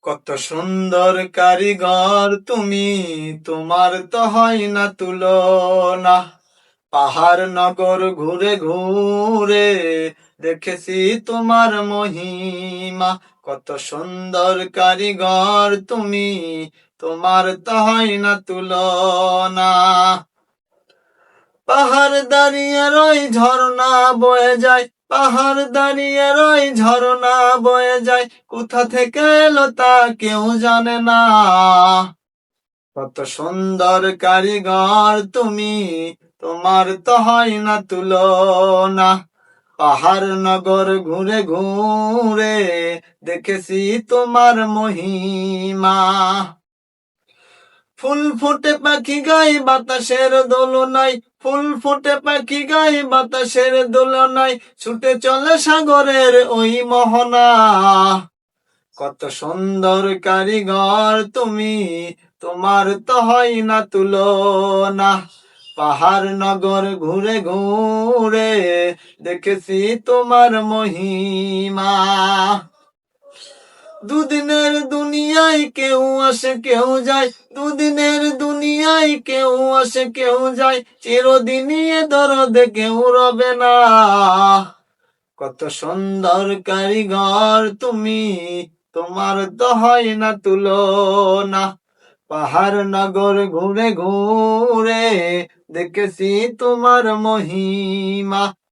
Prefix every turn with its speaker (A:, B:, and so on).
A: কত সুন্দর কারিগর তুমি, তোমার তো হয় না তুলনা। পাহাড় নগর ঘুরে ঘুরে দেখেছি তোমার মহিমা। কত সুন্দর কারিগর তুমি, তোমার তো হয় না তুলনা। পাহাড় দাঁড়িয়ে রই ঝর্ণা বয়ে যায়, পাহাড় দাঁড়িয়ে রই ঝর্ণা বয়ে যায়, কোথা থেকে এলো তা কেউ জানে না। কত সুন্দর কারিগর তুমি, তোমার তো হয় না তুলনা। পাহাড় নগর ঘুরে ঘুরে দেখেছি তোমার মহিমা। ফুল ফুটে পাখি গাই বাতাসের দোলনায়, ফুল ফুটে পাখি গাই বাতাসের দোলনায়, ছুটে চলে সাগরের ওই মোহনা। কত সুন্দর কারিগর তুমি, তোমার তো হয় না তুলনা। পাহাড় নগর ঘুরে ঘুরে দেখেছি তোমার মহিমা। দুদিনের দুনিয়ায় কেউ আসে কেউ যায়, দুদিনের দুনিয়ায় কেউ আসে কেউ যায়, চিরদিনই এ দরদে কেউ রবে না। কত সুন্দর কারিগর তুমি, তোমার তো হয় না তুলনা। পাহাড় নগর ঘুরে ঘুরে দেখেছি তোমার মহিমা।